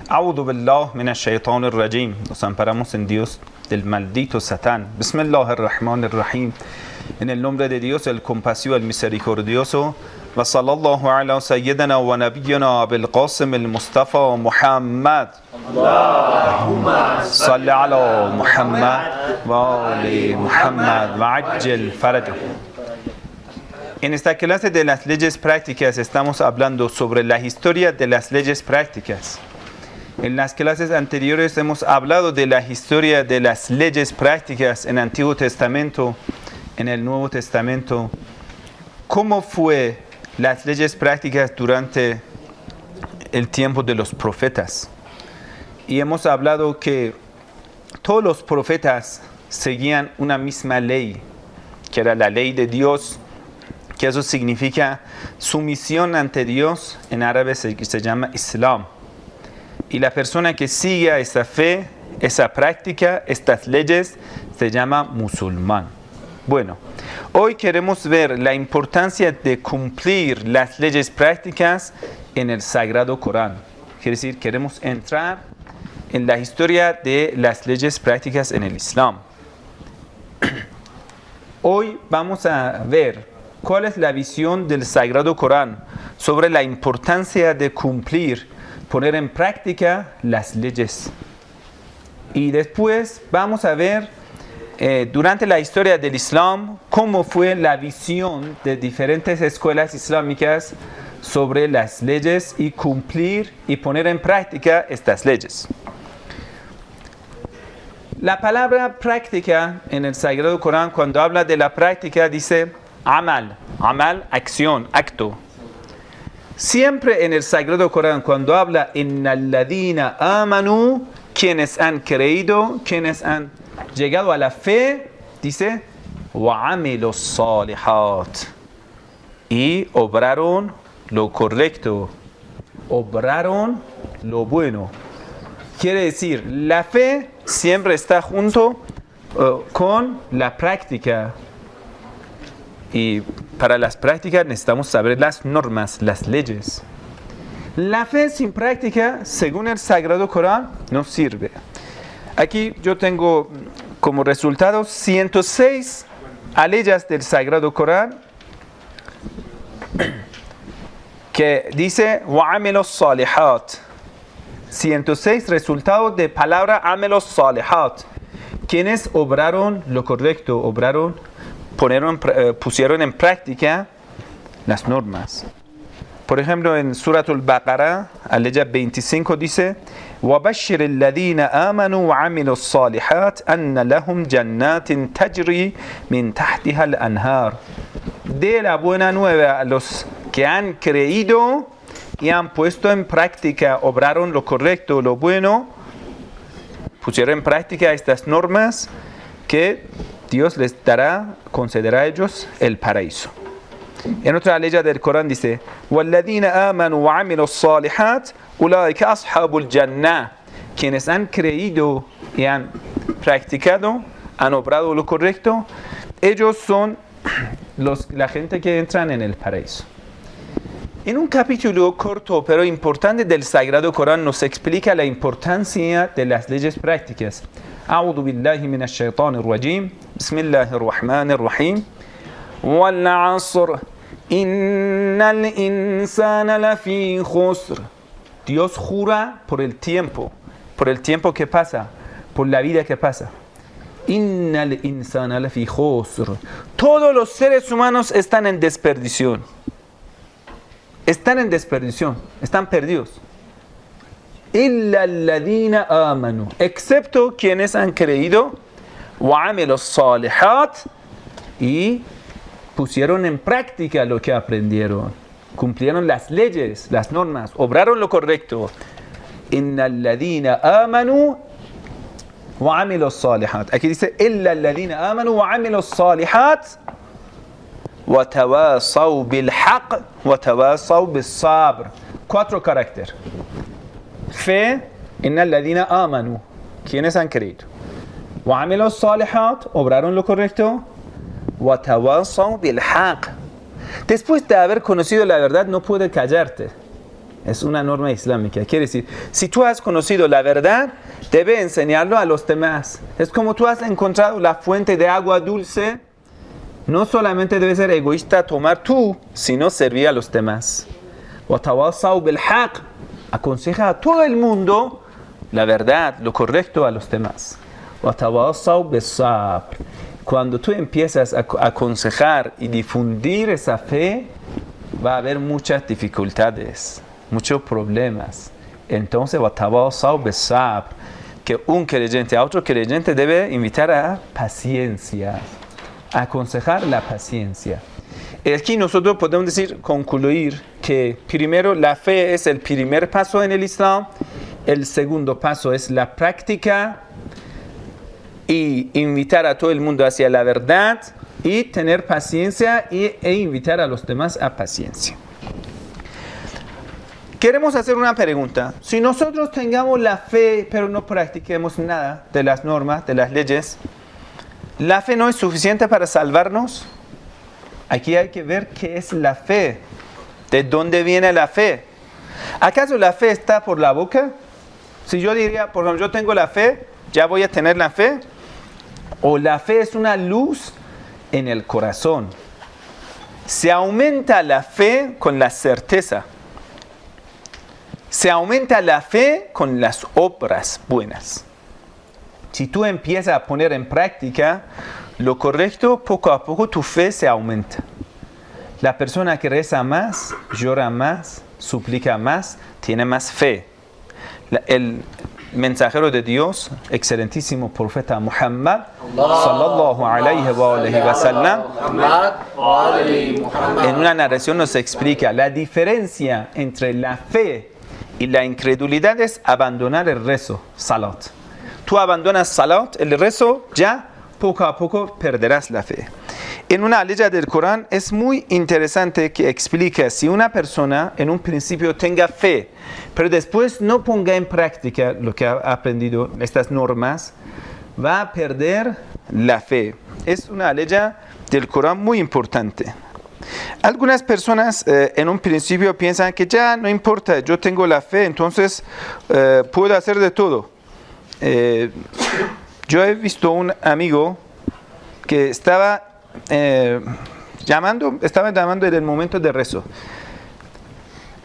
A'udhu billah minash shaitanir rajim. Nos amparamos en Dios del maldito Satán. Bismillahirrahmanirrahim. En el nombre de Dios, el compasivo, el misericordioso. Wa sallallahu ala sayyidina wa nabiyyina bil qasim al Mustafa Muhammad. Allahumma salli ala Muhammad wa ali Muhammad wa ajjal farajahu. En esta clase de las leyes prácticas estamos hablando sobre la historia de las leyes prácticas. En las clases anteriores hemos hablado de la historia de las leyes prácticas en el Antiguo Testamento, en el Nuevo Testamento. ¿Cómo fue las leyes prácticas durante el tiempo de los profetas? Y hemos hablado que todos los profetas seguían una misma ley, que era la ley de Dios, que eso significa sumisión ante Dios. En árabe se llama Islam. Y la persona que sigue esa fe, esa práctica, estas leyes, se llama musulmán. Bueno, hoy queremos ver la importancia de cumplir las leyes prácticas en el Sagrado Corán. Quiere decir, queremos entrar en la historia de las leyes prácticas en el Islam. Hoy vamos a ver cuál es la visión del Sagrado Corán sobre la importancia de cumplir, poner en práctica las leyes. Y después vamos a ver durante la historia del Islam cómo fue la visión de diferentes escuelas islámicas sobre las leyes y cumplir y poner en práctica estas leyes. La palabra práctica en el Sagrado Corán, cuando habla de la práctica, dice amal, acción, acto. Siempre en el Sagrado Corán, cuando habla innal ladina amanu, quienes han creído, quienes han llegado a la fe, dice wa amilos salihat, y obraron lo correcto, obraron lo bueno. Quiere decir, la fe siempre está junto con la práctica. Y para las prácticas necesitamos saber las normas, las leyes. La fe sin práctica, según el Sagrado Corán, no sirve. Aquí yo tengo como resultado 106 aleyas del Sagrado Corán que dice wa amilos salihat. 106 resultados de palabra amilos salihat. Quienes obraron lo correcto, pusieron en práctica las normas. Por ejemplo, en Suratul Baqarah, aleya 25 dice: وَبَشِّرِ الَّذِينَ آمَنُوا وَعَمِلُوا الصَّالِحَاتِ أَنَّ لَهُمْ جَنَّاتٍ تَجْرِي مِنْ تَحْتِهَا الْأَنْهَارِ. De la buena nueva a los que han creído y han puesto en práctica, obraron lo correcto, lo bueno, pusieron en práctica estas normas, que Dios les concederá a ellos el paraíso. En otra ley del Corán dice: وَالَّذِينَ آمَنُوا وَعَمِلُوا الصَّالِحَاتِ أُولَٰئِكَ أَصْحَابُ الْجَنَّةِ. Quienes han creído y han practicado, han obrado lo correcto, ellos son la gente que entran en el paraíso. En un capítulo corto pero importante del Sagrado Corán nos explica la importancia de las leyes prácticas. أعوذ بالله من الشيطان الرجيم بسم الله الرحمن الرحيم والعصر إن الإنسان لفي خسر. Dios jura por el tiempo que pasa, por la vida que pasa. إن الإنسان لفي خسر. Todos los seres humanos están en desperdición. Están perdidos. إِلَّا الَّذِينَ آمَنُوا, excepto quienes han creído, وَعَمِلُوا الصَّالِحَاتِ, y pusieron en práctica lo que aprendieron, cumplieron las leyes, las normas, obraron lo correcto. إِنَّ الَّذِينَ آمَنُوا وَعَمِلُوا الصَّالِحَاتِ. Aquí dice إِلَّا الَّذِينَ آمَنُوا وَعَمِلُوا الصَّالِحَاتِ وَتَوَاصَوْا بِالْحَقِّ وَتَوَاصَوْا بِالصَّبْرِ. 4 caracteres. Fe, inna alladhina amanu, quienes han creído. Wa amilu salihat, obraron lo correcto. Wa tawasaw bil haqq. Después de haber conocido la verdad, no puedes callarte. Es una norma islámica. Quiere decir, si tú has conocido la verdad, debes enseñarlo a los demás. Es como tú has encontrado la fuente de agua dulce. No solamente debes ser egoísta tomar tú, sino servir a los demás. وَتَوَاصَوْا بِالْحَقِّ. Aconseja a todo el mundo la verdad, lo correcto a los demás. وَتَوَاصَوْا بِالصَّبْرِ. Cuando tú empiezas a aconsejar y difundir esa fe, va a haber muchas dificultades, muchos problemas. Entonces, وَتَوَاصَوْا بِالصَّبْرِ, que un creyente a otro creyente debe invitar a paciencia, a aconsejar la paciencia. Aquí nosotros podemos decir, concluir que primero la fe es el primer paso en el Islam, el segundo paso es la práctica y invitar a todo el mundo hacia la verdad y tener paciencia e invitar a los demás a paciencia. Queremos hacer una pregunta. Si nosotros tengamos la fe pero no practiquemos nada de las normas, de las leyes, ¿la fe no es suficiente para salvarnos? Aquí hay que ver qué es la fe. ¿De dónde viene la fe? ¿Acaso la fe está por la boca? Si yo diría, por ejemplo, yo tengo la fe, ¿ya voy a tener la fe? ¿O la fe es una luz en el corazón? Se aumenta la fe con la certeza. Se aumenta la fe con las obras buenas. Si tú empiezas a poner en práctica lo correcto, poco a poco tu fe se aumenta. La persona que reza más, llora más, suplica más, tiene más fe. El mensajero de Dios, excelentísimo profeta Muhammad, sallallahu alayhi wa sallam, en una narración nos explica la diferencia entre la fe y la incredulidad es abandonar el rezo, salat. Tú abandonas salat, el rezo, ya poco a poco perderás la fe. En una ley del Corán es muy interesante que explica si una persona en un principio tenga fe, pero después no ponga en práctica lo que ha aprendido, estas normas, va a perder la fe. Es una ley del Corán muy importante. Algunas personas en un principio piensan que ya no importa, yo tengo la fe, entonces puedo hacer de todo. Yo he visto un amigo que estaba llamando en el momento de rezo.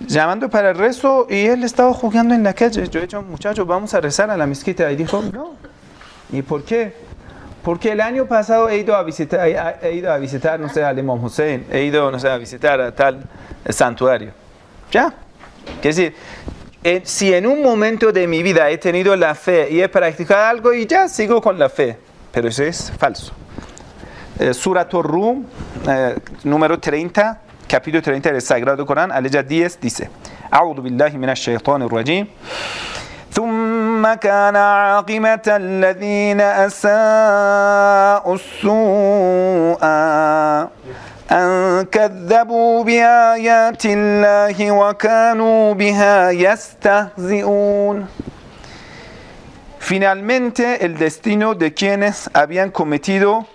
Llamando para el rezo y él estaba jugando en la calle. Yo he dicho, muchachos, vamos a rezar a la mezquita. Y dijo, no. ¿Y por qué? Porque el año pasado he ido a visitar, no sé, al Imam Hussein. He ido, no sé, a visitar a tal santuario. Ya. Es decir, si en un momento de mi vida he tenido la fe y he practicado algo y ya sigo con la fe. Pero eso es falso. Surat Ar-Rum, número 30, capítulo 30 del Sagrado Corán, aleya 10, dice: A'udhu billahi minash shaitanir rajim. ثم كان عاقبة الذين أساءوا السوء أن كذبوا بآيات الله وكانوا بها يستهزئون. Finalmente, el destino de quienes habían cometido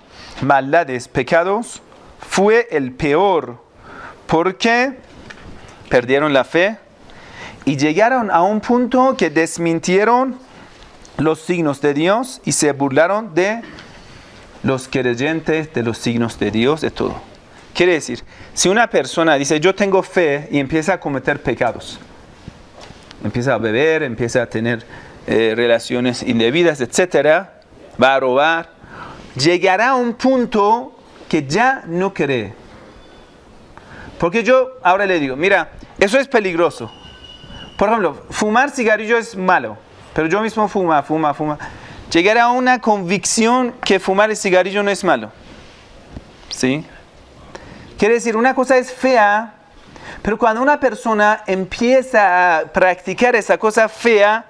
maldades, pecados, fue el peor, porque perdieron la fe y llegaron a un punto que desmintieron los signos de Dios y se burlaron de los creyentes, de los signos de Dios, de todo. Quiere decir, si una persona dice yo tengo fe y empieza a cometer pecados, empieza a beber, empieza a tener relaciones indebidas, etcétera, va a robar, llegará a un punto que ya no cree. Porque yo ahora le digo, mira, eso es peligroso. Por ejemplo, fumar cigarrillo es malo, pero yo mismo fuma. Llegará a una convicción que fumar el cigarrillo no es malo. ¿Sí? Quiere decir, una cosa es fea, pero cuando una persona empieza a practicar esa cosa fea,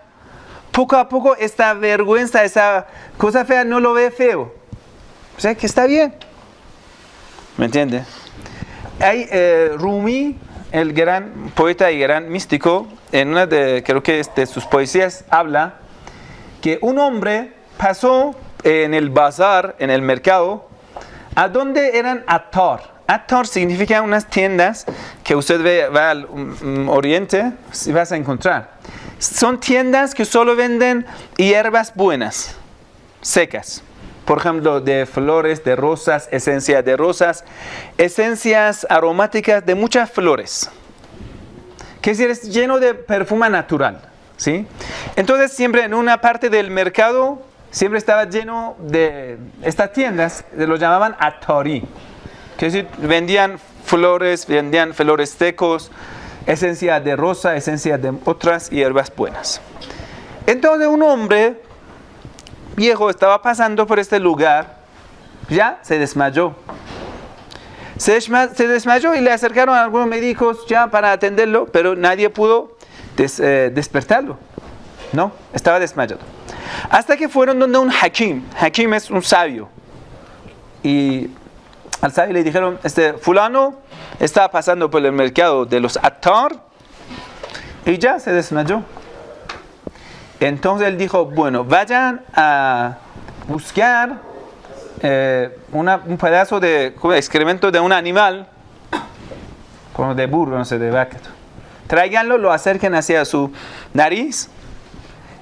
poco a poco esta vergüenza, esa cosa fea no lo ve feo. O sea que está bien. ¿Me entiende? Hay Rumi, el gran poeta y gran místico, en una de, creo que de sus poesías habla que un hombre pasó en el bazar, en el mercado, a donde eran attar. Attar significa unas tiendas que usted va al oriente y vas a encontrar. Son tiendas que solo venden hierbas buenas, secas. Por ejemplo, de flores, de rosas, esencias de rosas, esencias aromáticas de muchas flores. Que es decir, es lleno de perfume natural, ¿sí? Entonces, siempre en una parte del mercado, siempre estaba lleno de estas tiendas, lo llamaban Attari. Que es decir, vendían flores secos, esencia de rosa, esencia de otras hierbas buenas. Entonces un hombre viejo estaba pasando por este lugar, ya se desmayó. Se desmayó y le acercaron a algunos médicos ya para atenderlo, pero nadie pudo despertarlo. No, estaba desmayado. Hasta que fueron donde un hakim. Hakim es un sabio. Y al sabio le dijeron, fulano estaba pasando por el mercado de los Attar y ya se desmayó. Entonces él dijo, bueno, vayan a buscar un pedazo de excremento de un animal, como de burro, no sé, de vaca. Tráiganlo, lo acerquen hacia su nariz.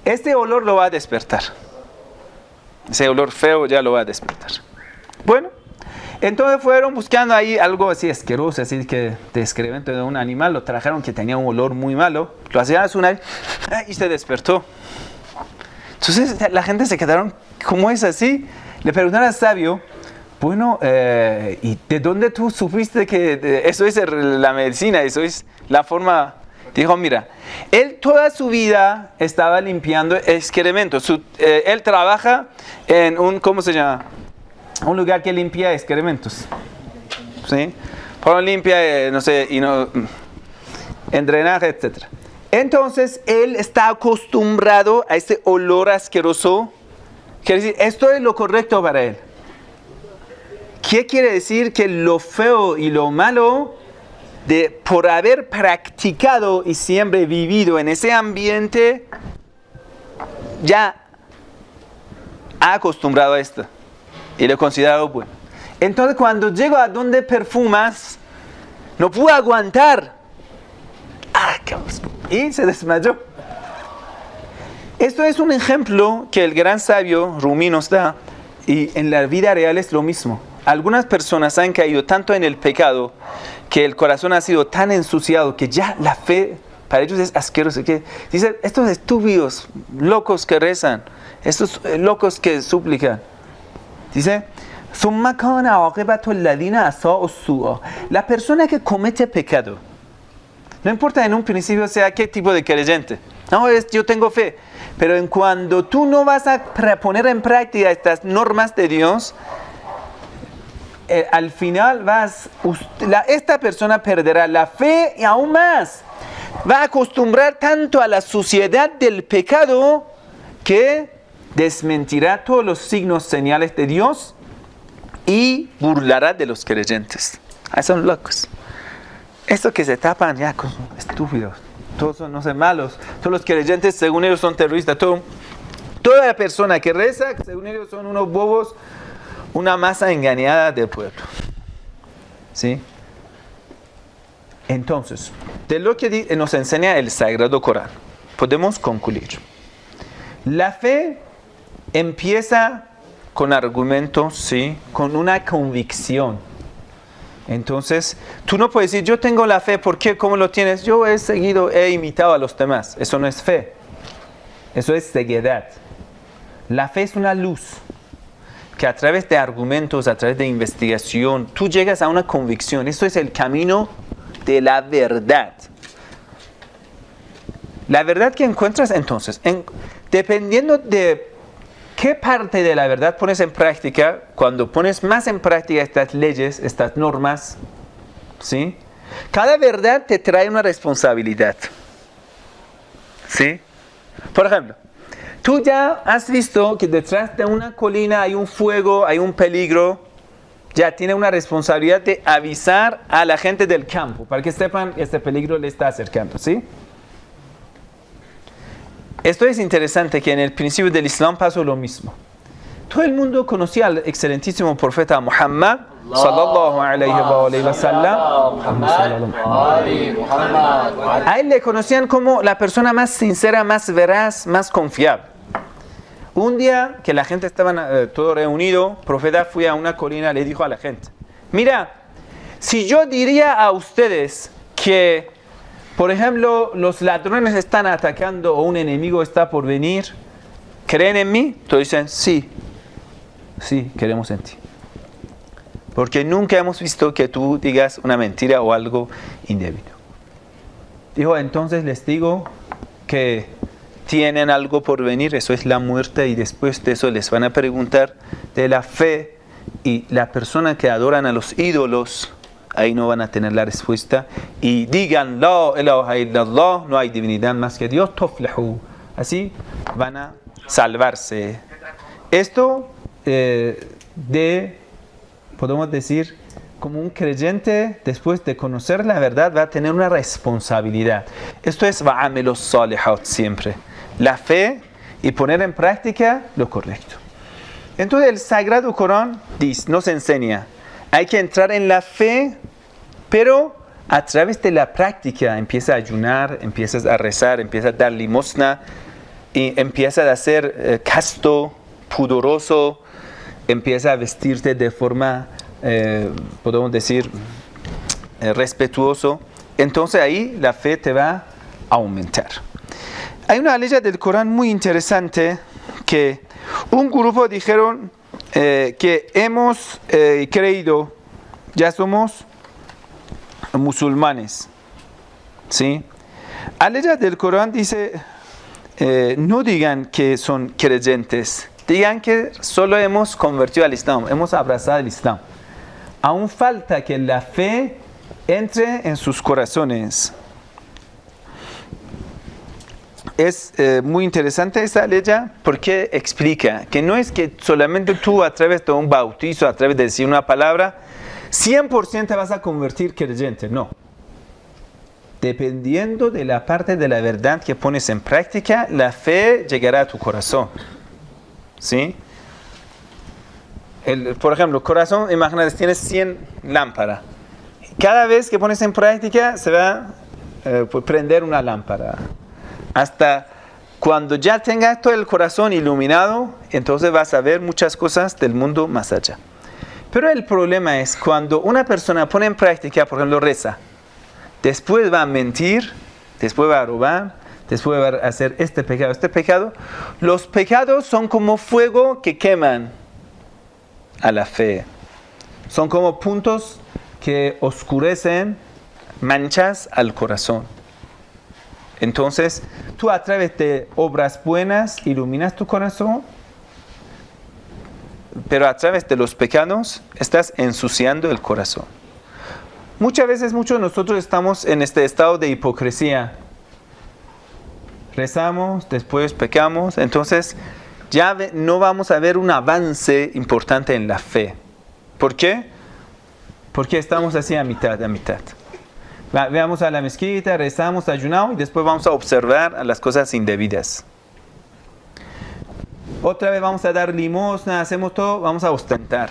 Este olor lo va a despertar. Ese olor feo ya lo va a despertar. Bueno. Entonces fueron buscando ahí algo así asqueroso, así que de excremento de un animal, lo trajeron que tenía un olor muy malo, lo hacían a su nariz y se despertó. Entonces la gente se quedaron, ¿cómo es así? Le preguntaron al sabio, bueno, ¿y de dónde tú supiste que eso es la medicina, eso es la forma? Dijo, mira, él toda su vida estaba limpiando excrementos, él trabaja en un, ¿cómo se llama? Un lugar que limpia excrementos, ¿sí? Para limpia, no sé, en drenaje, etc. Entonces, él está acostumbrado a ese olor asqueroso. Quiere decir, esto es lo correcto para él. ¿Qué quiere decir? Que lo feo y lo malo, por haber practicado y siempre vivido en ese ambiente, ya ha acostumbrado a esto. Y lo he considerado bueno. Entonces cuando llego a donde perfumas, no pude aguantar. Y se desmayó. Esto es un ejemplo que el gran sabio Rumi nos da. Y en la vida real es lo mismo. Algunas personas han caído tanto en el pecado que el corazón ha sido tan ensuciado que ya la fe para ellos es asquerosa. Que dicen, estos estúpidos, locos que rezan, estos locos que suplican. Dice, la persona que comete pecado, no importa en un principio sea qué tipo de creyente, no, yo tengo fe, pero en cuando tú no vas a poner en práctica estas normas de Dios, al final esta persona perderá la fe y aún más, va a acostumbrar tanto a la suciedad del pecado que desmentirá todos los signos, señales de Dios y burlará de los creyentes. Son locos. Estos que se tapan ya con estúpidos. Todos son, no sé, malos. Todos los creyentes, según ellos, son terroristas. Toda persona que reza, según ellos, son unos bobos, una masa engañada del pueblo. ¿Sí? Entonces, de lo que nos enseña el Sagrado Corán, podemos concluir. La fe empieza con argumentos, ¿sí? Con una convicción. Entonces, tú no puedes decir, yo tengo la fe, ¿por qué? ¿Cómo lo tienes? Yo he imitado a los demás. Eso no es fe. Eso es ceguedad. La fe es una luz que a través de argumentos, a través de investigación, tú llegas a una convicción. Esto es el camino de la verdad. La verdad que encuentras entonces, dependiendo de qué parte de la verdad pones en práctica, cuando pones más en práctica estas leyes, estas normas, ¿sí? Cada verdad te trae una responsabilidad, ¿sí? Por ejemplo, tú ya has visto que detrás de una colina hay un fuego, hay un peligro, ya tiene una responsabilidad de avisar a la gente del campo, para que sepan que este peligro le está acercando, ¿sí? Esto es interesante que en el principio del Islam pasó lo mismo. Todo el mundo conocía al excelentísimo profeta Muhammad sallallahu alayhi wa sallam. A él le conocían como la persona más sincera, más veraz, más confiable. Un día que la gente estaba todo reunido, el profeta fue a una colina y le dijo a la gente: mira, si yo diría a ustedes que, por ejemplo, los ladrones están atacando o un enemigo está por venir, ¿creen en mí? Todos dicen: sí, creemos en ti. Porque nunca hemos visto que tú digas una mentira o algo indebido. Dijo: entonces les digo que tienen algo por venir, eso es la muerte, y después de eso les van a preguntar de la fe, y la persona que adoran a los ídolos, ahí no van a tener la respuesta, y digan la ilaha illallah, no hay divinidad más que Dios, tuflihu, así van a salvarse. Esto podemos decir, como un creyente, después de conocer la verdad, va a tener una responsabilidad. Esto es wa'amilos salihat siempre. La fe y poner en práctica lo correcto. Entonces el Sagrado Corán nos enseña, hay que entrar en la fe, pero a través de la práctica. Empieza a ayunar, empiezas a rezar, empiezas a dar limosna, y empiezas a ser casto, pudoroso, empieza a vestirte de forma, podemos decir, respetuoso. Entonces ahí la fe te va a aumentar. Hay una ley del Corán muy interesante que un grupo dijeron que hemos creído, ya somos musulmanes, ¿sí? La ley del Corán dice, no digan que son creyentes, digan que solo hemos convertido al Islam, hemos abrazado el Islam. Aún falta que la fe entre en sus corazones. Es muy interesante esa ley porque explica que no es que solamente tú a través de un bautizo, a través de decir una palabra, 100% te vas a convertir creyente, no. Dependiendo de la parte de la verdad que pones en práctica, la fe llegará a tu corazón. ¿Sí? Por ejemplo, el corazón, imagínate, tienes 100 lámparas. Cada vez que pones en práctica, se va a prender una lámpara. Hasta cuando ya tengas todo el corazón iluminado, entonces vas a ver muchas cosas del mundo más allá. Pero el problema es cuando una persona pone en práctica, por ejemplo, reza, después va a mentir, después va a robar, después va a hacer este pecado. Los pecados son como fuego que queman a la fe. Son como puntos que oscurecen, manchas al corazón. Entonces, tú a través de obras buenas iluminas tu corazón, pero a través de los pecados estás ensuciando el corazón. Muchas veces, muchos de nosotros estamos en este estado de hipocresía. Rezamos, después pecamos, entonces ya no vamos a ver un avance importante en la fe. ¿Por qué? Porque estamos así a mitad. Veamos a la mezquita, rezamos, ayunamos y después vamos a observar a las cosas indebidas. Otra vez vamos a dar limosna, hacemos todo, vamos a ostentar.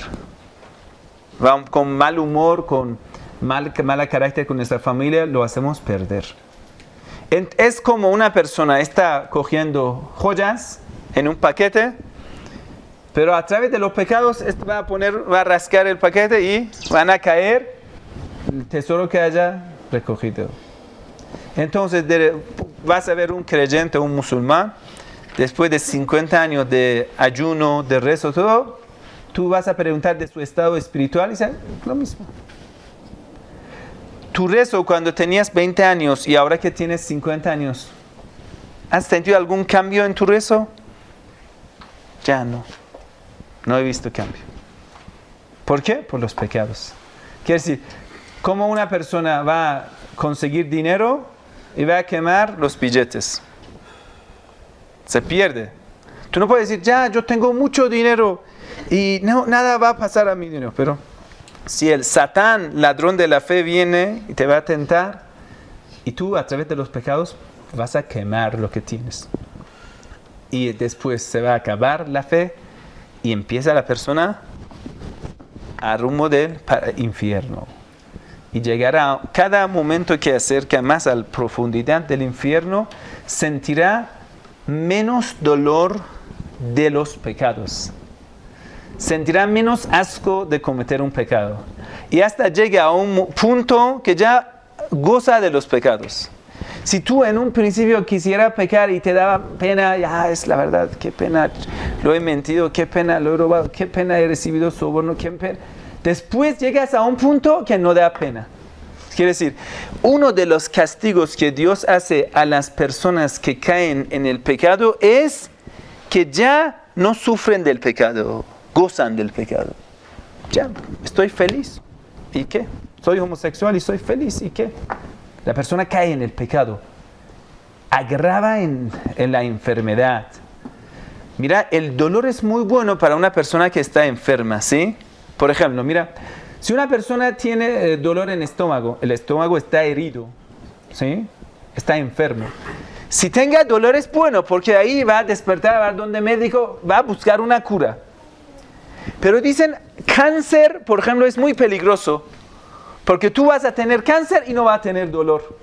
Vamos con mal humor, con mala carácter con nuestra familia, lo hacemos perder. Es como una persona está cogiendo joyas en un paquete, pero a través de los pecados va a rascar el paquete y van a caer el tesoro que haya recogido. Entonces vas a ver un creyente, un musulmán, después de 50 años de ayuno, de rezo, todo, tú vas a preguntar de su estado espiritual y dice lo mismo. Tu rezo cuando tenías 20 años y ahora que tienes 50 años, ¿has sentido algún cambio en tu rezo? Ya no he visto cambio. ¿Por qué? Por los pecados. Quiere decir, ¿cómo una persona va a conseguir dinero y va a quemar los billetes? Se pierde. Tú no puedes decir, ya, yo tengo mucho dinero y nada va a pasar a mi dinero. Pero si el Satán, ladrón de la fe, viene y te va a tentar, y tú a través de los pecados vas a quemar lo que tienes. Y después se va a acabar la fe y empieza la persona a rumbo del infierno. Y llegará cada momento que acerca más a la profundidad del infierno, sentirá menos dolor de los pecados. Sentirá menos asco de cometer un pecado. Y hasta llega a un punto que ya goza de los pecados. Si tú en un principio quisieras pecar y te daba pena, ya es la verdad, qué pena, lo he mentido, qué pena, lo he robado, qué pena he recibido soborno, qué pena. Después llegas a un punto que no da pena. Quiere decir, uno de los castigos que Dios hace a las personas que caen en el pecado es que ya no sufren del pecado, gozan del pecado. Ya, estoy feliz. ¿Y qué? Soy homosexual y soy feliz. ¿Y qué? La persona cae en el pecado. Agrava en la enfermedad. Mira, el dolor es muy bueno para una persona que está enferma, ¿sí? Por ejemplo, mira, si una persona tiene dolor en el estómago está herido, ¿sí? Está enfermo. Si tenga dolor es bueno, porque ahí va a despertar, va a donde médico, va a buscar una cura. Pero dicen, cáncer, por ejemplo, es muy peligroso, porque tú vas a tener cáncer y no vas a tener dolor.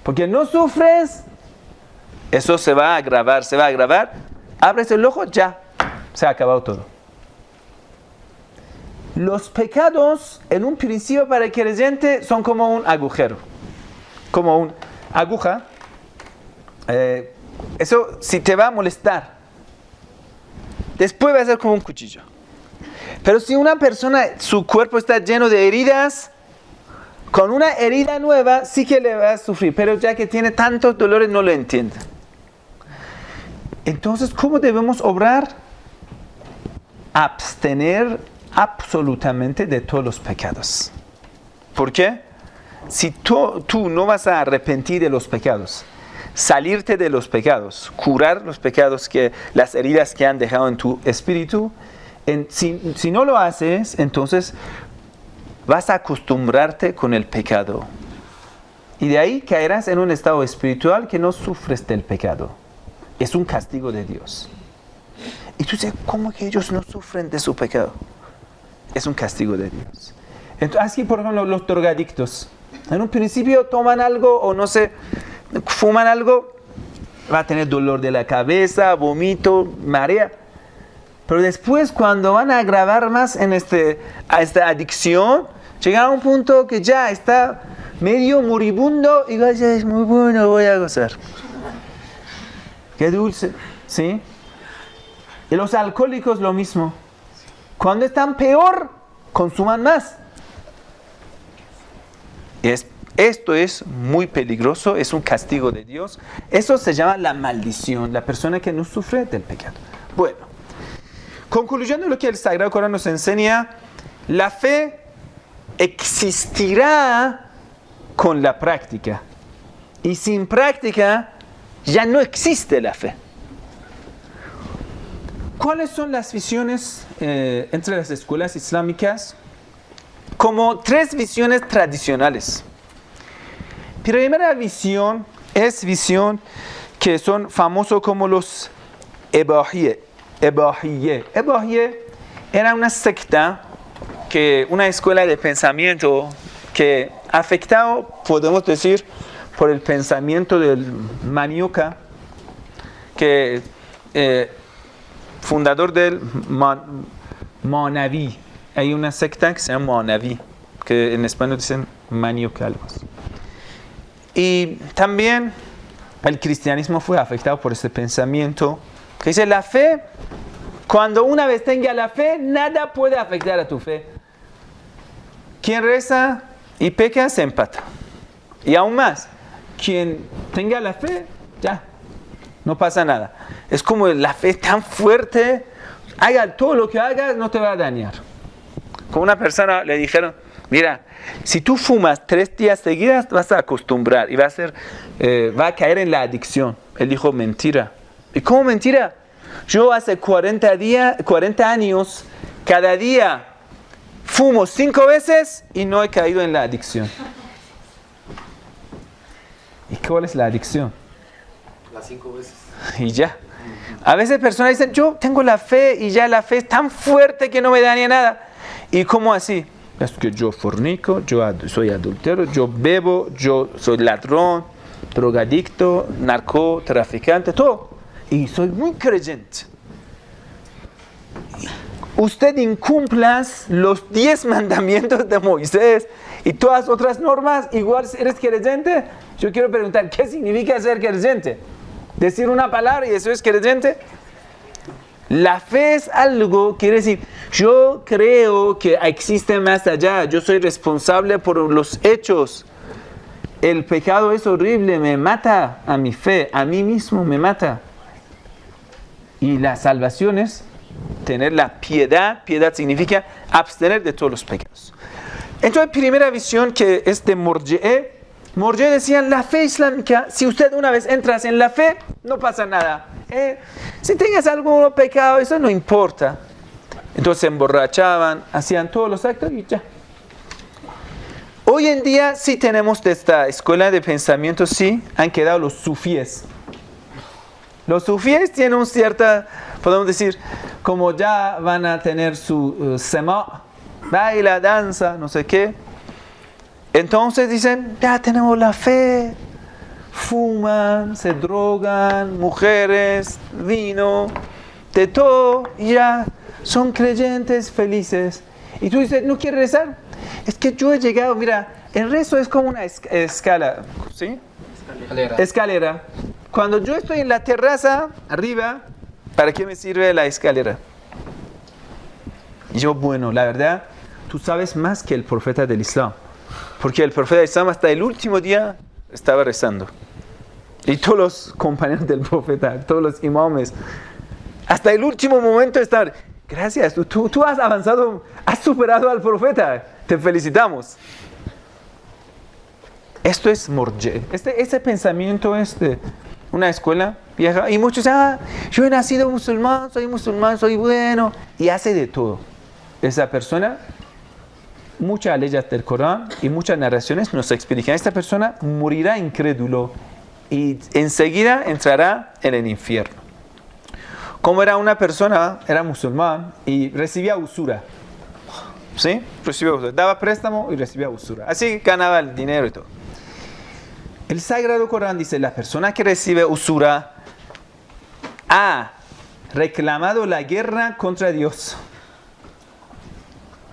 Porque no sufres, eso se va a agravar, abres el ojo, ya, se ha acabado todo. Los pecados, en un principio para el creyente, son como un agujero, como una aguja. Eso si te va a molestar, después va a ser como un cuchillo. Pero si una persona, su cuerpo está lleno de heridas, con una herida nueva sí que le va a sufrir, pero ya que tiene tantos dolores no lo entiende. Entonces, ¿cómo debemos obrar? Abstener absolutamente de todos los pecados. ¿Por qué? Si tú no vas a arrepentir de los pecados, salirte de los pecados, curar los pecados, las heridas que han dejado en tu espíritu, si no lo haces, entonces vas a acostumbrarte con el pecado. Y de ahí caerás en un estado espiritual que no sufres del pecado. Es un castigo de Dios. Y tú dices, ¿cómo que ellos no sufren de su pecado? Es un castigo de Dios. Entonces, así, por ejemplo, los drogadictos. En un principio toman algo o no sé, fuman algo, va a tener dolor de la cabeza, vómito, marea. Pero después, cuando van a agravar más a esta adicción, llegan a un punto que ya está medio moribundo y vaya, es muy bueno, voy a gozar. Qué dulce, ¿sí? Y los alcohólicos lo mismo. Cuando están peor, consuman más. Esto es muy peligroso, es un castigo de Dios. Eso se llama la maldición, la persona que no sufre del pecado. Bueno, concluyendo lo que el Sagrado Corán nos enseña, la fe existirá con la práctica. Y sin práctica ya no existe la fe. ¿Cuáles son las visiones entre las escuelas islámicas? Como 3 visiones tradicionales. Primera visión es visión que son famosos como los Ebahiyye. Ebahiyye era una secta, una escuela de pensamiento que afectado, podemos decir, por el pensamiento del Maniuka, que fundador del Manaví. Hay una secta que se llama Manaví, que en español dicen Maniuka. Y también el cristianismo fue afectado por este pensamiento que dice la fe, cuando una vez tenga la fe, nada puede afectar a tu fe. Quien reza y peca se empata. Y aún más, quien tenga la fe, ya, no pasa nada. Es como la fe tan fuerte, haga todo lo que hagas, no te va a dañar. Como una persona le dijeron, mira, si tú fumas 3 días seguidas, vas a acostumbrar y va a caer en la adicción. Él dijo, mentira. ¿Y cómo mentira? Yo hace 40 años, cada día fumo 5 veces y no he caído en la adicción. ¿Y cuál es la adicción? Las 5 veces. Y ya. A veces personas dicen, yo tengo la fe y ya la fe es tan fuerte que no me daña nada. ¿Y cómo así? Es que yo fornico, yo soy adultero, yo bebo, yo soy ladrón, drogadicto, narcotraficante, todo. Y soy muy creyente. Usted incumplas los 10 mandamientos de Moisés y todas las otras normas, igual eres creyente. Yo quiero preguntar, ¿qué significa ser creyente? Decir una palabra y eso es creyente. La fe es algo, quiere decir, yo creo que existe más allá, yo soy responsable por los hechos. El pecado es horrible, me mata a mi fe, a mí mismo me mata. Y la salvación es tener la piedad. Piedad significa abstener de todos los pecados. Entonces, primera visión que es de Morje'e. Morje'e decían, la fe islámica, si usted una vez entras en la fe, no pasa nada. Si tengas algún pecado, eso no importa. Entonces se emborrachaban, hacían todos los actos y ya. Hoy en día sí tenemos de esta escuela de pensamiento, sí, han quedado los sufíes. Los sufíes tienen un cierta, podemos decir, como ya van a tener su sema, baila, danza, no sé qué. Entonces dicen, ya tenemos la fe, fuman, se drogan, mujeres, vino, de todo, y ya son creyentes felices. Y tú dices, ¿no quieres rezar? Es que yo he llegado, mira, el rezo es como una escala, ¿sí? Escalera. Cuando yo estoy en la terraza, arriba, ¿para qué me sirve la escalera? Y yo, bueno, la verdad, tú sabes más que el profeta del Islam. Porque el profeta del Islam hasta el último día estaba rezando. Y todos los compañeros del profeta, todos los imames, hasta el último momento estaban, gracias, tú has avanzado, has superado al profeta, te felicitamos. Esto es Morje'e. Ese pensamiento es de una escuela vieja. Y muchos dicen, yo he nacido musulmán, soy bueno. Y hace de todo. Esa persona, muchas leyes del Corán y muchas narraciones nos explican, esta persona morirá incrédulo y enseguida entrará en el infierno. Como era una persona, era musulmán y recibía usura. ¿Sí? Recibía usura. Daba préstamo y recibía usura. Así ganaba el dinero y todo. El Sagrado Corán dice, la persona que recibe usura ha reclamado la guerra contra Dios.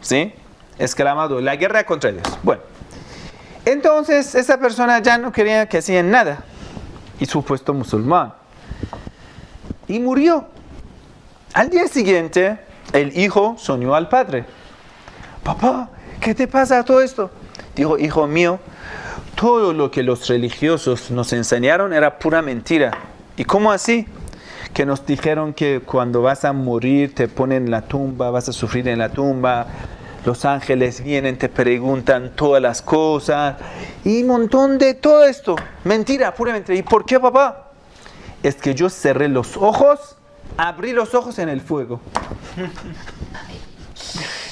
¿Sí? Exclamado la guerra contra Dios. Bueno, entonces esa persona ya no quería que hacían nada. Y supuesto musulmán. Y murió. Al día siguiente, el hijo soñó al padre. Papá, ¿qué te pasa todo esto? Dijo, hijo mío, todo lo que los religiosos nos enseñaron era pura mentira. ¿Y cómo así? Que nos dijeron que cuando vas a morir te ponen en la tumba, vas a sufrir en la tumba, los ángeles vienen, te preguntan todas las cosas y un montón de todo esto. Mentira, pura mentira. ¿Y por qué, papá? Es que yo cerré los ojos, abrí los ojos en el fuego.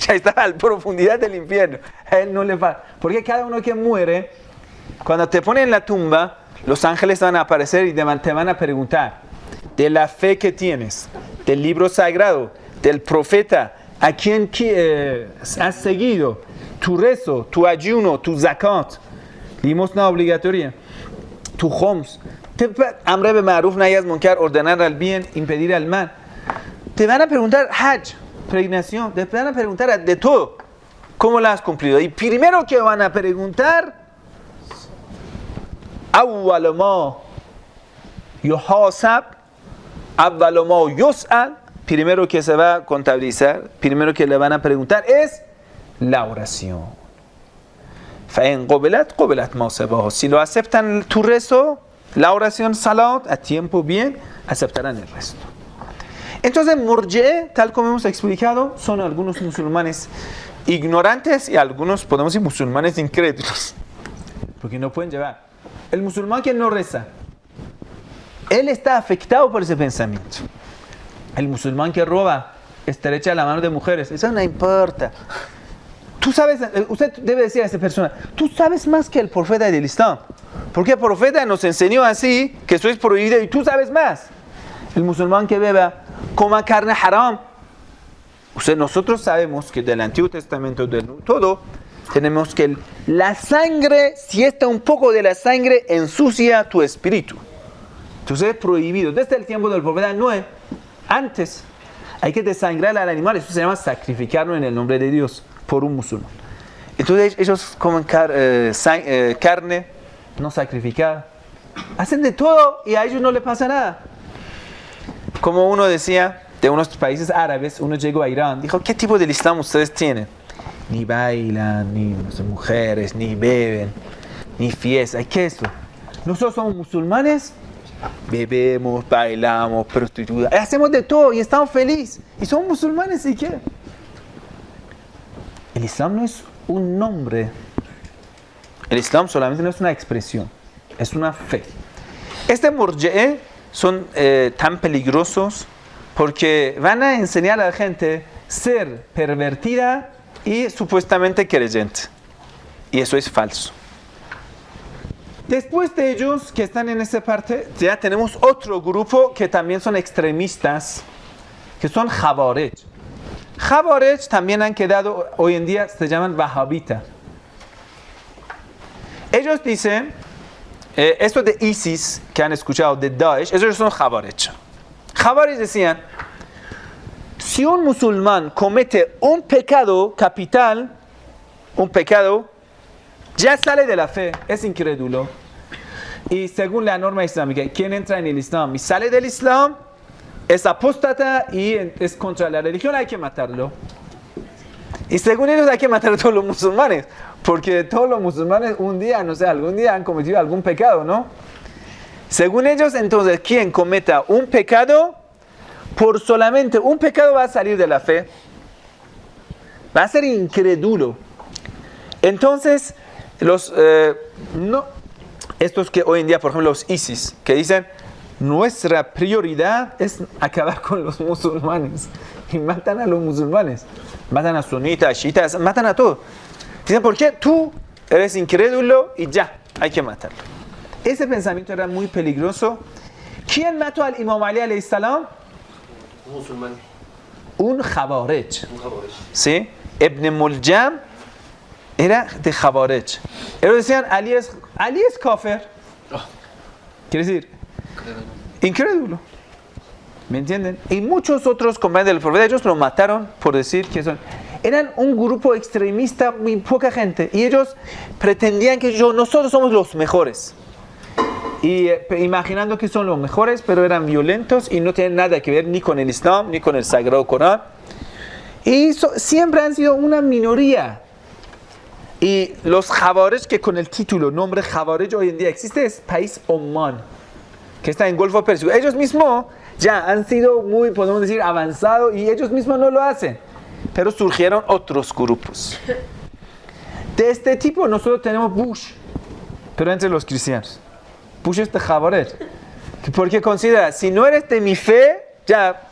Ya está a la profundidad del infierno. A él no le va. Porque cada uno que muere, cuando te ponen en la tumba, los ángeles van a aparecer y te van a preguntar de la fe que tienes, del libro sagrado, del profeta, a quien has seguido, tu rezo, tu ayuno, tu zakat, limosna obligatoria, tu homs, amr bil ma'ruf, nahy az munkar, ordenar al bien, impedir al mal. Te van a preguntar hajj, peregrinación, te van a preguntar de todo, cómo la has cumplido. Y primero que van a preguntar, awwal ma yuhasab, awwal ma yus'al, primero que se va a contabilizar, primero que le van a preguntar es la oración. فَإِنْ قُبِلَتْ قُبِلَتْ مَا سَبَهُ. Si lo aceptan tu rezo, la oración salat, a tiempo bien, aceptarán el resto. Entonces, Morje'e, tal como hemos explicado, son algunos musulmanes ignorantes y algunos, podemos decir, musulmanes incrédulos. Porque no pueden llevar. El musulmán que no reza, él está afectado por ese pensamiento. El musulmán que roba, estrecha la mano de mujeres, eso no importa. Tú sabes, usted debe decir a esa persona, tú sabes más que el profeta del Islam. Porque el profeta nos enseñó así, que eso es prohibido y tú sabes más. el musulmán que beba, coma carne haram. O sea, nosotros sabemos que del Antiguo Testamento, del todo, tenemos que la sangre, si está un poco de la sangre, ensucia tu espíritu. Entonces es prohibido. Desde el tiempo del profeta Noé, antes, hay que desangrar al animal. Eso se llama sacrificarlo en el nombre de Dios por un musulmán. Entonces ellos comen carne no sacrificada. Hacen de todo y a ellos no les pasa nada. Como uno decía de unos países árabes, uno llegó a Irán, dijo, ¿qué tipo de Islam ustedes tienen? Ni bailan, ni mujeres, ni beben, ni fiesta. ¿Qué es eso? Nosotros somos musulmanes, bebemos, bailamos, prostitutas, hacemos de todo y estamos felices. Y somos musulmanes, ¿y qué? El Islam no es un nombre. El Islam solamente no es una expresión, es una fe. Este murji'e son tan peligrosos porque van a enseñar a la gente ser pervertida y supuestamente creyente. Y eso es falso. Después de ellos que están en esa parte, ya tenemos otro grupo que también son extremistas, que son Jawarij. Jawarij también han quedado, hoy en día se llaman Wahhabita. Ellos dicen, esto de ISIS que han escuchado, de Daesh, ellos son Jawarij. Jawarij decían, si un musulmán comete un pecado capital, un pecado, ya sale de la fe, es incrédulo. Y según la norma islámica, quien entra en el Islam y sale del Islam, es apóstata y es contra la religión, hay que matarlo. Y según ellos hay que matar a todos los musulmanes, porque todos los musulmanes un día, no sé, algún día han cometido algún pecado, ¿no? Según ellos, entonces, quien cometa un pecado, por solamente un pecado va a salir de la fe, va a ser incrédulo. Entonces, estos que hoy en día, por ejemplo, los ISIS, que dicen, nuestra prioridad es acabar con los musulmanes. Y matan a los musulmanes. Matan a sunitas, chiitas, matan a todos. Dicen, ¿por qué? Tú eres incrédulo y ya, hay que matarlo. Ese pensamiento era muy peligroso. ¿Quién mató al Imam Ali alayhi salam? Un musulmán. Un Jawarij. Un Jawarij. ¿Sí? Ibn Muljam era de Jawarij. Ellos decían, Ali es kafir. Quiere decir, incrédulo. ¿Me entienden? Y muchos otros compañeros del profeta, ellos lo mataron por decir que son... Eran un grupo extremista, muy poca gente. Y ellos pretendían que nosotros somos los mejores. Y imaginando que son los mejores, pero eran violentos y no tienen nada que ver ni con el Islam, ni con el Sagrado Corán. Y siempre han sido una minoría. Y los Jawarij, que con el título, nombre Jawarij hoy en día existe, es país Oman, que está en Golfo Pérsico. Ellos mismos ya han sido muy, podemos decir, avanzados y ellos mismos no lo hacen. Pero surgieron otros grupos. De este tipo nosotros tenemos Bush, pero entre los cristianos. Bush es de Jawarij, porque considera, si no eres de mi fe, ya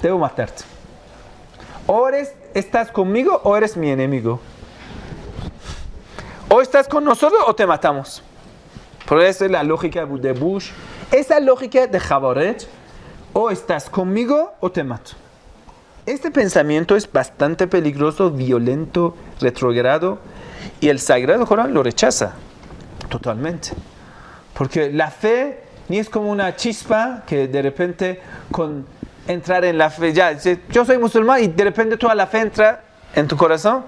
debo matarte. O estás conmigo o eres mi enemigo. O estás con nosotros o te matamos. Por eso es la lógica de Bush. Esa lógica de Jawarij, o estás conmigo o te mato. Este pensamiento es bastante peligroso, violento, retrogrado, y el Sagrado Corán lo rechaza totalmente. Porque la fe ni es como una chispa que de repente con entrar en la fe, ya dice, yo soy musulmán y de repente toda la fe entra en tu corazón.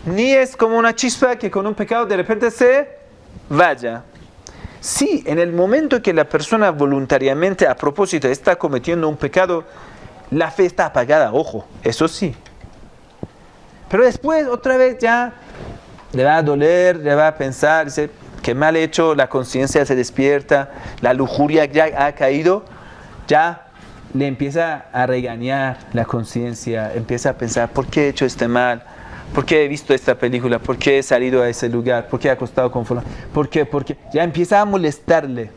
Ni es como una chispa que con un pecado de repente se vaya. Sí, en el momento que la persona voluntariamente a propósito está cometiendo un pecado, la fe está apagada, ojo, eso sí. Pero después otra vez ya le va a doler, le va a pensar, dice, qué mal he hecho, la conciencia se despierta, la lujuria ya ha caído, ya le empieza a regañar la conciencia, empieza a pensar, ¿por qué he hecho este mal? ¿Por qué he visto esta película? ¿Por qué he salido a ese lugar? ¿Por qué he acostado con fulano? ¿Por qué? Porque ya empieza a molestarle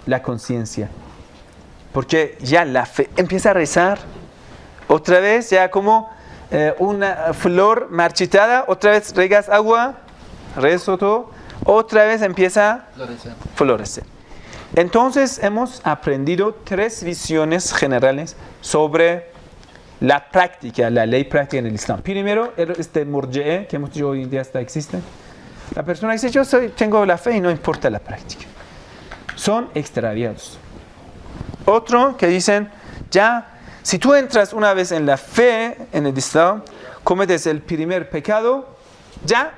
la conciencia. Porque ya la fe empieza a rezar. Otra vez, ya como una flor marchitada, otra vez regas agua, rezo todo, otra vez empieza a florecer. Entonces hemos aprendido 3 visiones generales sobre la práctica, la ley práctica en el Islam. Primero, este murji'e, que hemos dicho hoy en día hasta existe. La persona dice, yo tengo la fe y no importa la práctica. Son extraviados. Otro que dicen, ya, si tú entras una vez en la fe en el Islam, cometes el primer pecado, ya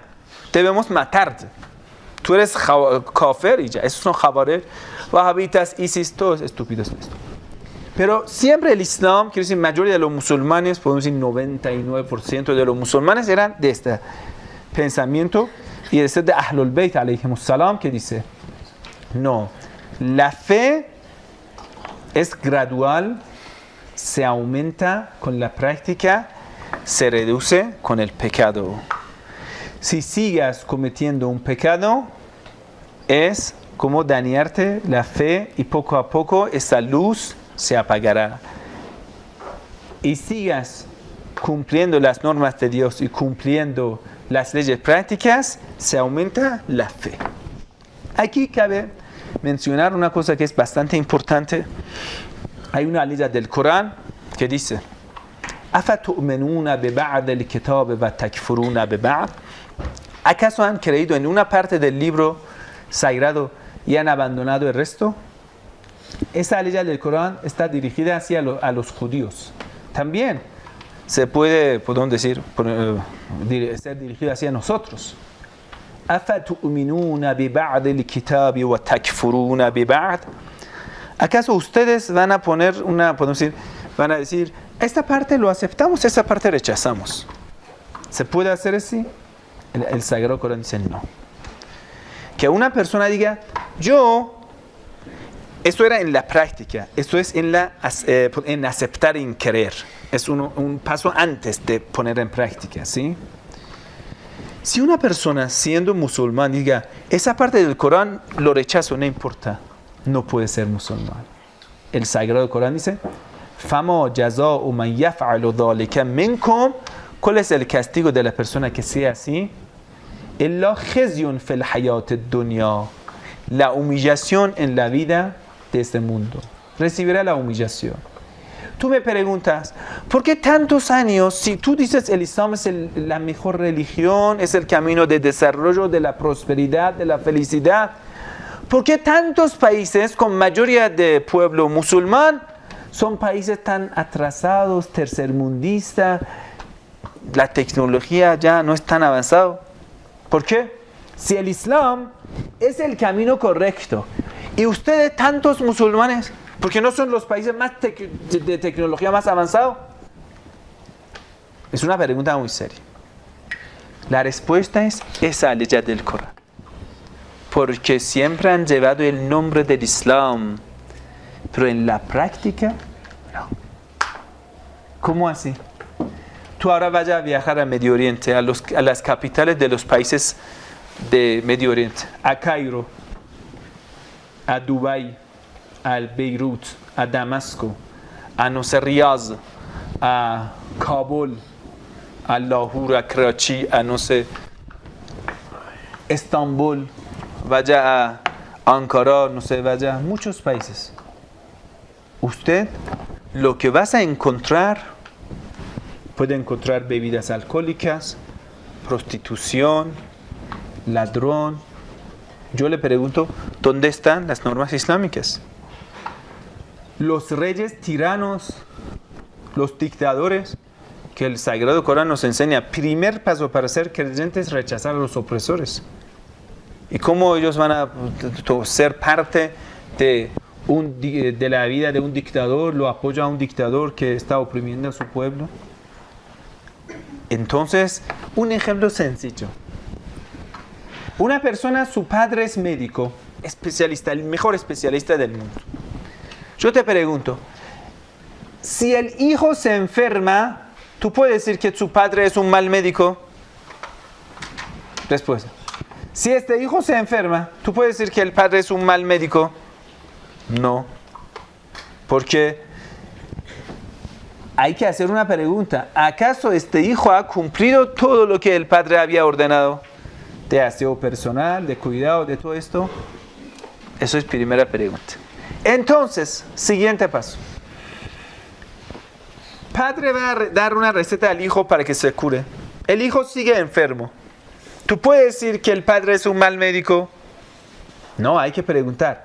debemos matarte. Tú eres kafir y ya. Esos son jabaret, wahabitas, ISIS, todos estúpidos. Pero siempre el Islam, quiero decir, mayoría de los musulmanes, podemos decir 99% de los musulmanes eran de este pensamiento y de Ahlul Bayt, alayhimus salam, que dice, no, la fe es gradual, se aumenta con la práctica, se reduce con el pecado. Si sigas cometiendo un pecado, es como dañarte la fe y poco a poco esa luz se apagará. Y sigas cumpliendo las normas de Dios y cumpliendo las leyes prácticas, se aumenta la fe. Aquí cabe mencionar una cosa que es bastante importante. Hay una ley del Corán que dice: أَفَتُؤْمِنُونَ بِبَعْضِ الْكِتَابِ وَتَكْفُرُونَ بِبَعْضِ. ¿Acaso han creído en una parte del libro sagrado y han abandonado el resto? Esa ley del Corán está dirigida hacia a los judíos. También se puede, podemos decir, ser dirigida hacia nosotros. أَفَتُؤْمِنُونَ بِبَعْضِ الْكِتَابِ وَتَكْفُرُونَ بِبَعْضِ. ¿Acaso ustedes van a poner podemos decir, van a decir, esta parte lo aceptamos, esta parte rechazamos? ¿Se puede hacer así? El Sagrado Corán dice no. Que una persona diga, esto era en la práctica, esto es en aceptar y en querer. Es un paso antes de poner en práctica, ¿sí? Si una persona siendo musulmán diga, esa parte del Corán lo rechazo, no importa, no puede ser musulmán. El Sagrado Corán dice, فَمَا جَزَاءُ مَنْ يَفْعَلُ ذَلِكَ مِنْكُمْ. ¿Cuál es el castigo de la persona que sea así? إِلَّا خِزْيٌ فِي الْحَيَاةِ الدُّنْيَا. La humillación en la vida de este mundo. Recibirá la humillación. Tú me preguntas, ¿por qué tantos años, si tú dices el Islam es la mejor religión, es el camino de desarrollo, de la prosperidad, de la felicidad? ¿Por qué tantos países con mayoría de pueblo musulmán son países tan atrasados, tercermundistas? La tecnología ya no es tan avanzada. ¿Por qué? Si el Islam es el camino correcto y ustedes tantos musulmanes, ¿por qué no son los países más de tecnología más avanzados? Es una pregunta muy seria. La respuesta es esa ley del Corán. Porque siempre han llevado el nombre del Islam, pero en la práctica, no. ¿Cómo así? Tú ahora vayas a viajar a Medio Oriente, a las capitales de los países de Medio Oriente, a Cairo, a Dubái, a Beirut, a Damasco, a no sé, Riyadh, a Kabul, a Lahore, a Karachi, a no sé, Estambul, vaya a Ankara, no sé, vaya a muchos países. Usted lo que vas a encontrar, puede encontrar bebidas alcohólicas, prostitución, ladrón. Yo le pregunto, ¿dónde están las normas islámicas? Los reyes tiranos, los dictadores, que el Sagrado Corán nos enseña, primer paso para ser creyentes es rechazar a los opresores. ¿Y cómo ellos van a ser parte de la vida de un dictador? ¿Lo apoya a un dictador que está oprimiendo a su pueblo? Entonces, un ejemplo sencillo. Una persona, su padre es médico, especialista, el mejor especialista del mundo. Yo te pregunto, si el hijo se enferma, ¿tú puedes decir que su padre es un mal médico? Respuesta. Si este hijo se enferma, ¿tú puedes decir que el padre es un mal médico? No. Porque hay que hacer una pregunta. ¿Acaso este hijo ha cumplido todo lo que el padre había ordenado? De aseo personal, de cuidado, de todo esto. Eso es primera pregunta. Entonces, siguiente paso. Padre va a dar una receta al hijo para que se cure. El hijo sigue enfermo. ¿Tú puedes decir que el padre es un mal médico? No, hay que preguntar.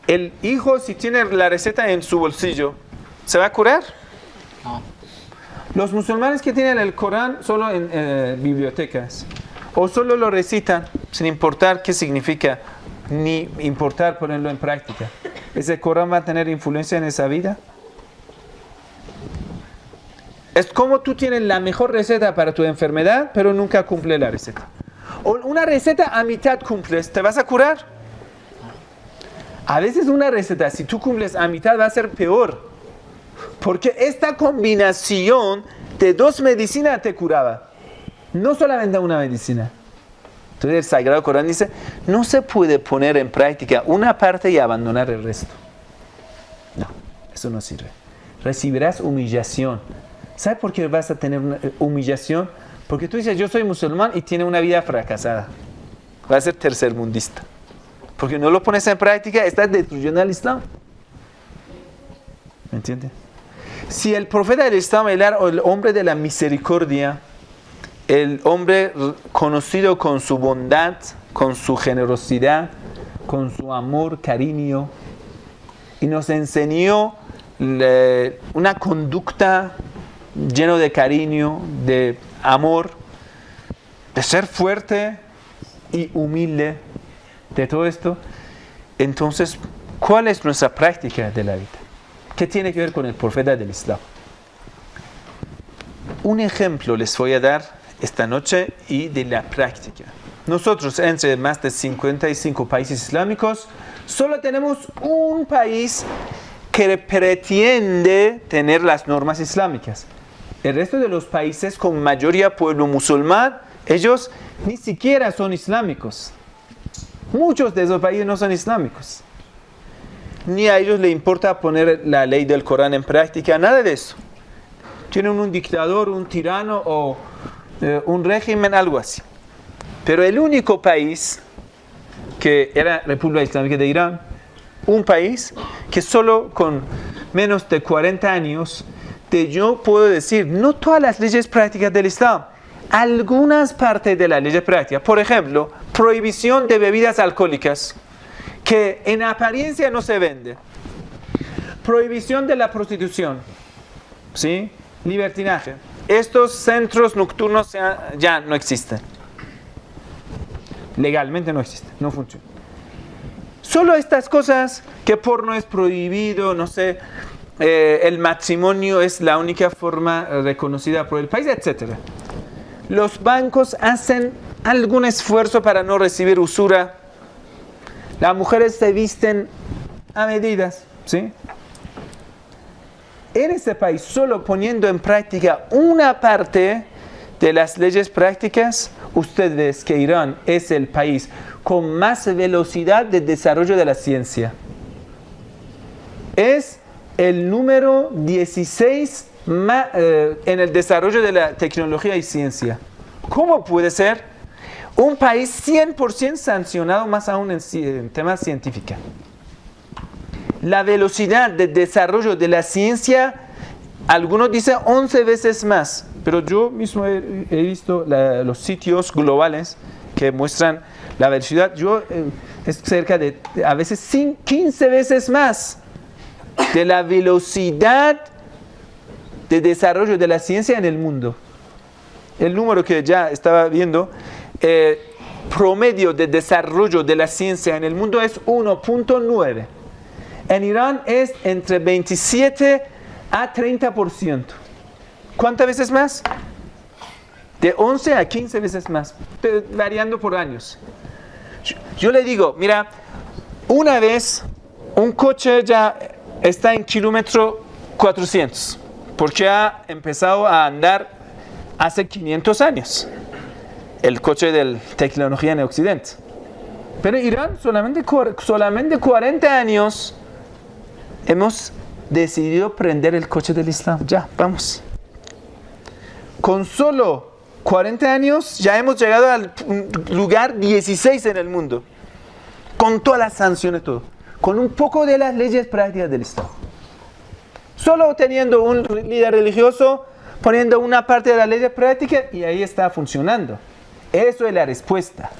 El hijo, si tiene la receta en su bolsillo, ¿se va a curar? No. Los musulmanes que tienen el Corán solo en bibliotecas o solo lo recitan sin importar qué significa, ni importar ponerlo en práctica. ¿Ese Corán va a tener influencia en esa vida? Es como tú tienes la mejor receta para tu enfermedad, pero nunca cumple la receta. O una receta a mitad cumples, ¿te vas a curar? A veces una receta, si tú cumples a mitad, va a ser peor. Porque esta combinación de dos medicinas te curaba. No solamente una medicina. Entonces el Sagrado Corán dice, no se puede poner en práctica una parte y abandonar el resto. No, eso no sirve. Recibirás humillación. ¿Sabes por qué vas a tener una humillación? Porque tú dices, yo soy musulmán y tiene una vida fracasada. Va a ser tercermundista. Porque no lo pones en práctica, estás destruyendo al Islam. ¿Me entiendes? Si el profeta del Islam, el hombre de la misericordia, el hombre conocido con su bondad, con su generosidad, con su amor, cariño, y nos enseñó una conducta llena de cariño, de amor, de ser fuerte y humilde, de todo esto, entonces, ¿cuál es nuestra práctica de la vida? ¿Qué tiene que ver con el profeta del Islam? Un ejemplo les voy a dar esta noche y de la práctica. Nosotros, entre más de 55 países islámicos, solo tenemos un país que pretende tener las normas islámicas. El resto de los países con mayoría pueblo musulmán, ellos ni siquiera son islámicos. Muchos de esos países no son islámicos. Ni a ellos les importa poner la ley del Corán en práctica, nada de eso. Tienen un dictador, un tirano o un régimen, algo así. Pero el único país que era República Islámica de Irán, un país que solo con menos de 40 años, yo puedo decir, no todas las leyes prácticas del Islam, algunas partes de las leyes prácticas, por ejemplo, prohibición de bebidas alcohólicas, que en apariencia no se vende. Prohibición de la prostitución, ¿sí? Libertinaje. Estos centros nocturnos ya no existen. Legalmente no existen, no funcionan. Solo estas cosas, que porno es prohibido, no sé, el matrimonio es la única forma reconocida por el país, etc. Los bancos hacen algún esfuerzo para no recibir usura. Las mujeres se visten a medidas, ¿sí? En este país, solo poniendo en práctica una parte de las leyes prácticas, usted ve que Irán es el país con más velocidad de desarrollo de la ciencia. Es el número 16 en el desarrollo de la tecnología y ciencia. ¿Cómo puede ser? Un país 100% sancionado, más aún en temas científicos. La velocidad de desarrollo de la ciencia, algunos dicen 11 veces más, pero yo mismo he visto los sitios globales que muestran la velocidad. Es cerca de, a veces 15 veces más de la velocidad de desarrollo de la ciencia en el mundo. El número que ya estaba viendo, promedio de desarrollo de la ciencia en el mundo es 1.9. En Irán es entre 27 a 30%. ¿Cuántas veces más? De 11 a 15 veces más, variando por años. Yo le digo, mira, una vez un coche ya está en kilómetro 400, porque ha empezado a andar hace 500 años, el coche de tecnología en Occidente. Pero en Irán solamente 40 años hemos decidido prender el coche del Islam. Ya, vamos. Con solo 40 años ya hemos llegado al lugar 16 en el mundo. Con todas las sanciones, todo. con un poco de las leyes prácticas del Islam. Solo teniendo un líder religioso, poniendo una parte de las leyes prácticas y ahí está funcionando. Eso es la respuesta.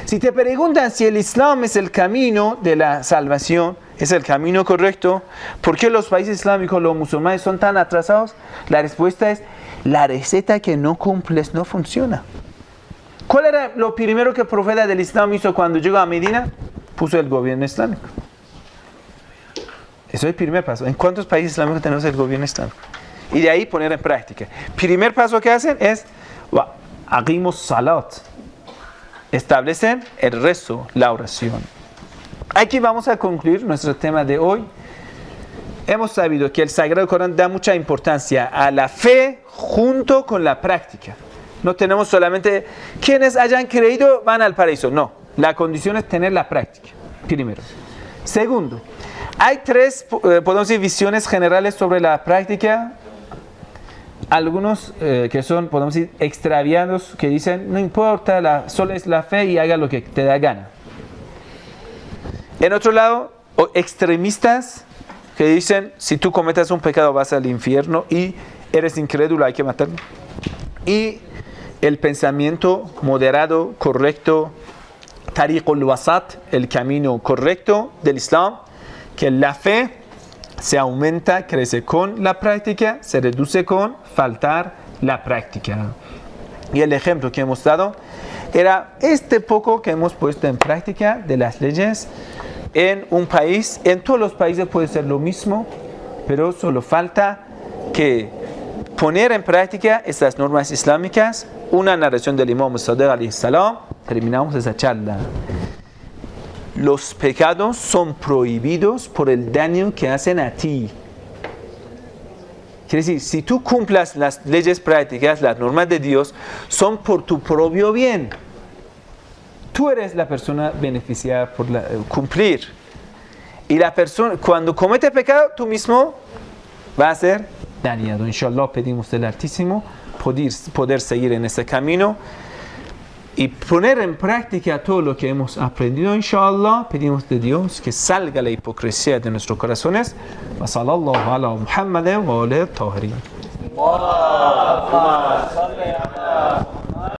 Si te preguntan si el Islam es el camino de la salvación, es el camino correcto, ¿por qué los países islámicos, los musulmanes son tan atrasados? La respuesta es, la receta que no cumples no funciona. ¿Cuál era lo primero que el profeta del Islam hizo cuando llegó a Medina? Puso el gobierno islámico. Eso es el primer paso. ¿En cuántos países islámicos tenemos el gobierno islámico? Y de ahí poner en práctica. Primer paso que hacen es, hagamos salat. Establecen el rezo, la oración. Aquí vamos a concluir nuestro tema de hoy. Hemos sabido que el Sagrado Corán da mucha importancia a la fe junto con la práctica. No tenemos solamente quienes hayan creído van al paraíso. No, la condición es tener la práctica, primero. Segundo, hay tres, podemos decir, visiones generales sobre la práctica. Algunos que son, podemos decir, extraviados, que dicen, no importa, solo es la fe y haga lo que te da gana. En otro lado, extremistas que dicen, si tú cometes un pecado vas al infierno y eres incrédulo, hay que matarlo. Y el pensamiento moderado, correcto, tariqul wasat, el camino correcto del Islam, que la fe se aumenta, crece con la práctica, se reduce con faltar la práctica. Y el ejemplo que hemos dado era este poco que hemos puesto en práctica de las leyes en un país. En todos los países puede ser lo mismo, pero solo falta que poner en práctica estas normas islámicas. Una narración del Imam Sadiq alayhi salam. Terminamos esa charla. Los pecados son prohibidos por el daño que hacen a ti. Quiere decir, si tú cumplas las leyes prácticas, las normas de Dios, son por tu propio bien. Tú eres la persona beneficiada por cumplir. Y la persona, cuando comete pecado, tú mismo vas a ser dañado. Inshallah, pedimos del Altísimo poder seguir en ese camino y poner en práctica todo lo que hemos aprendido. Inshallah, pedimos de Dios que salga la hipocresía de nuestros corazones. Wa sallallahu ala Muhammadin wa alihi tahirin.